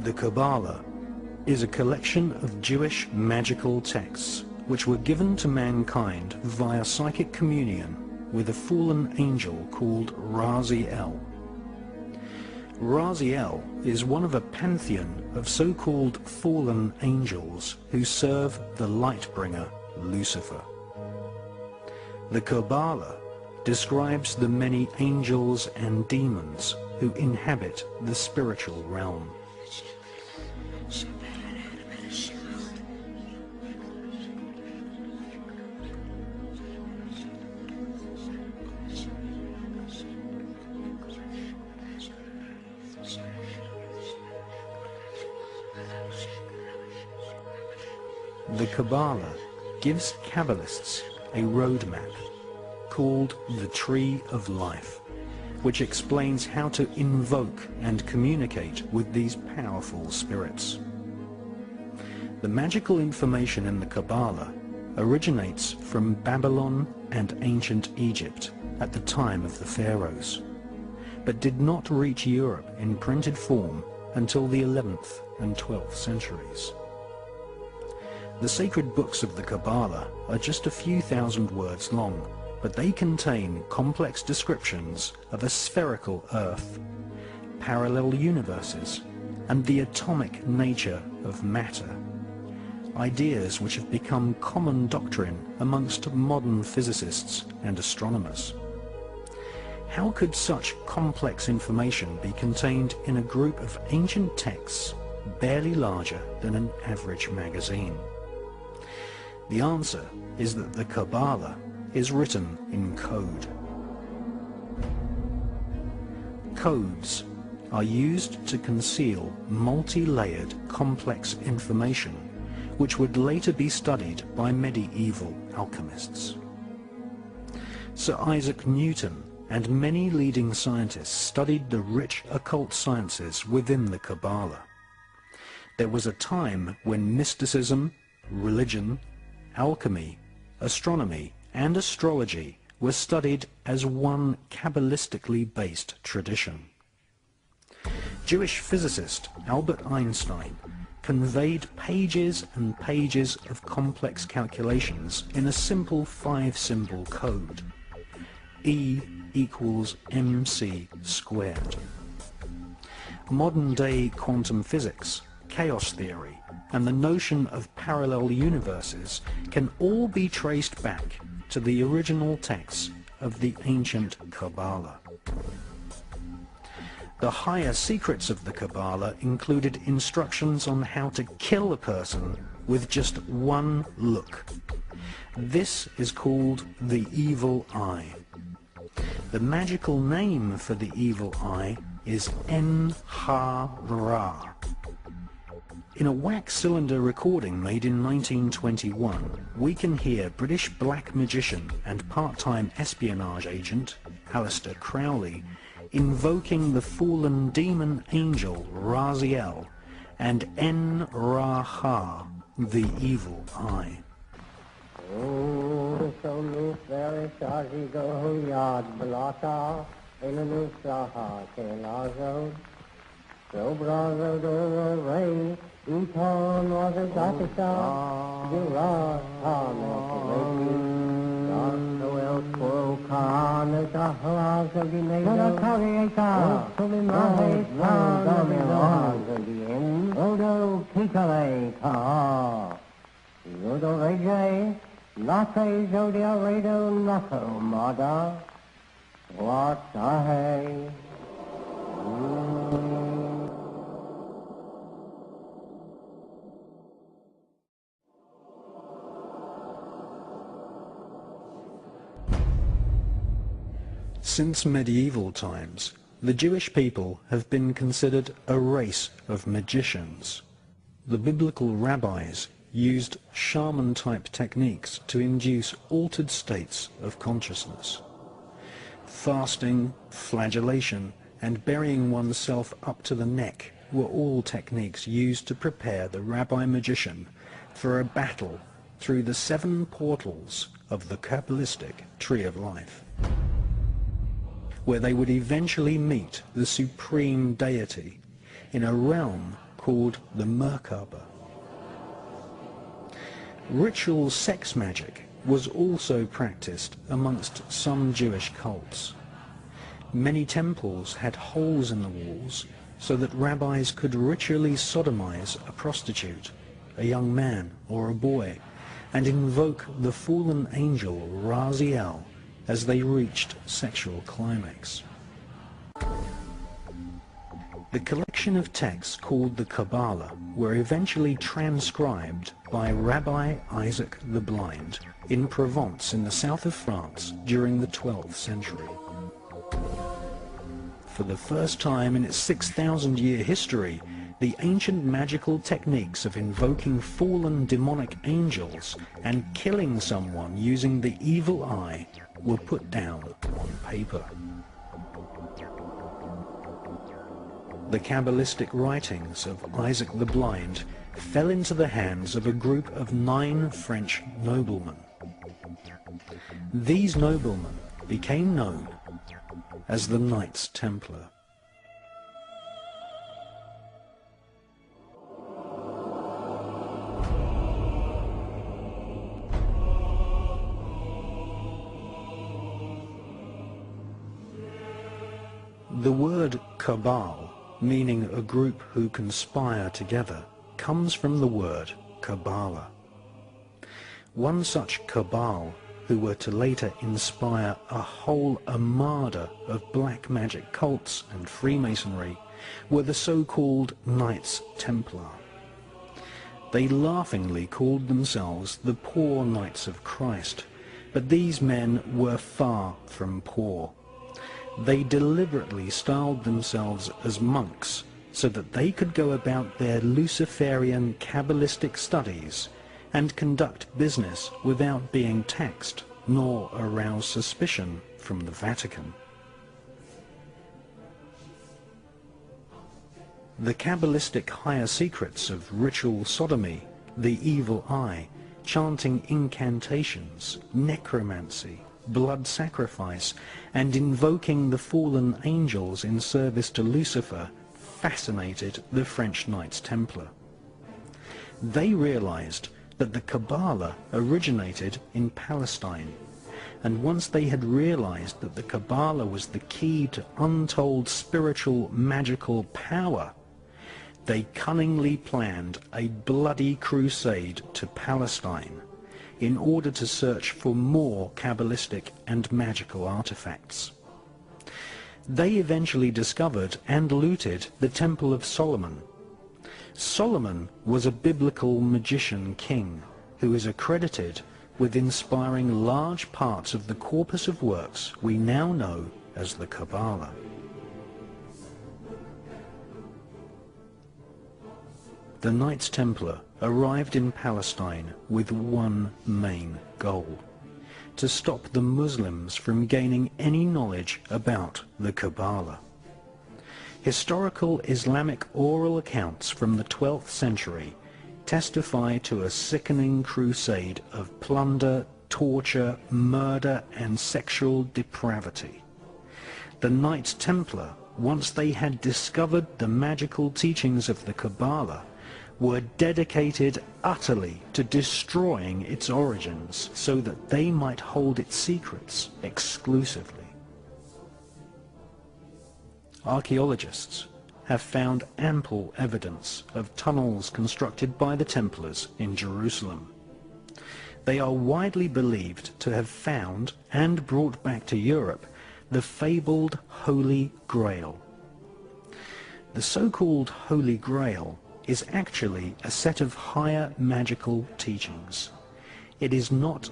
The Kabala is a collection of Jewish magical texts which were given to mankind via psychic communion with a fallen angel called Raziel. Raziel is one of a pantheon of so-called fallen angels who serve the light-bringer Lucifer. The Kabbalah describes the many angels and demons who inhabit the spiritual realm. The Kabbalah gives Kabbalists a roadmap called the Tree of Life, which explains how to invoke and communicate with these powerful spirits. The magical information in the Kabbalah originates from Babylon and ancient Egypt at the time of the pharaohs, but did not reach Europe in printed form until the 11th and 12th centuries. The sacred books of the Kabbalah are just a few thousand words long, but they contain complex descriptions of a spherical Earth, parallel universes, and the atomic nature of matter, ideas which have become common doctrine amongst modern physicists and astronomers. How could such complex information be contained in a group of ancient texts barely larger than an average magazine? The answer is that the Kabbalah is written in code. Codes are used to conceal multi-layered complex information which would later be studied by medieval alchemists. Sir Isaac Newton and many leading scientists studied the rich occult sciences within the Kabbalah. There was a time when mysticism, religion, alchemy, astronomy, and astrology were studied as one Kabbalistically based tradition. Jewish physicist Albert Einstein conveyed pages and pages of complex calculations in a simple 5-symbol code. E equals mc squared. Modern-day quantum physics, chaos theory, and the notion of parallel universes can all be traced back to the original texts of the ancient Kabbalah. The higher secrets of the Kabbalah included instructions on how to kill a person with just one look. This is called the evil eye. The magical name for the evil eye is En-ha-Ra. In a wax cylinder recording made in 1921, we can hear British black magician and part-time espionage agent Aleister Crowley invoking the fallen demon angel Raziel and En-Ra-Ha, the evil eye. Since medieval times, the Jewish people have been considered a race of magicians. The biblical rabbis used shaman-type techniques to induce altered states of consciousness. Fasting, flagellation, and burying oneself up to the neck were all techniques used to prepare the rabbi-magician for a battle through the 7 portals of the Kabbalistic Tree of Life, where they would eventually meet the supreme deity in a realm called the Merkaba. Ritual sex magic was also practiced amongst some Jewish cults. Many temples had holes in the walls so that rabbis could ritually sodomize a prostitute, a young man or a boy, and invoke the fallen angel Raziel as they reached sexual climax. The collection of texts called the Kabbalah were eventually transcribed by Rabbi Isaac the Blind in Provence in the south of France during the 12th century. For the first time in its 6,000-year history, the ancient magical techniques of invoking fallen demonic angels and killing someone using the evil eye were put down on paper. The Kabbalistic writings of Isaac the Blind fell into the hands of a group of 9 French noblemen. These noblemen became known as the Knights Templar. The word cabal, meaning a group who conspire together, comes from the word Kabbalah. One such cabal, who were to later inspire a whole armada of black magic cults and Freemasonry, were the so-called Knights Templar. They laughingly called themselves the Poor Knights of Christ, but these men were far from poor. They deliberately styled themselves as monks so that they could go about their Luciferian Kabbalistic studies and conduct business without being taxed nor arouse suspicion from the Vatican. The Kabbalistic higher secrets of ritual sodomy, the evil eye, chanting incantations, necromancy, blood sacrifice, and invoking the fallen angels in service to Lucifer fascinated the French Knights Templar. They realized that the Kabbalah originated in Palestine, and once they had realized that the Kabbalah was the key to untold spiritual magical power, they cunningly planned a bloody crusade to Palestine in order to search for more Kabbalistic and magical artifacts. They eventually discovered and looted the Temple of Solomon. Solomon was a biblical magician king who is accredited with inspiring large parts of the corpus of works we now know as the Kabbalah. The Knights Templar arrived in Palestine with one main goal: to stop the Muslims from gaining any knowledge about the Kabbalah. Historical Islamic oral accounts from the 12th century testify to a sickening crusade of plunder, torture, murder, and sexual depravity. The Knights Templar, once they had discovered the magical teachings of the Kabbalah, were dedicated utterly to destroying its origins so that they might hold its secrets exclusively. Archaeologists have found ample evidence of tunnels constructed by the Templars in Jerusalem. They are widely believed to have found and brought back to Europe the fabled Holy Grail. The so-called Holy Grail is actually a set of higher magical teachings. It is not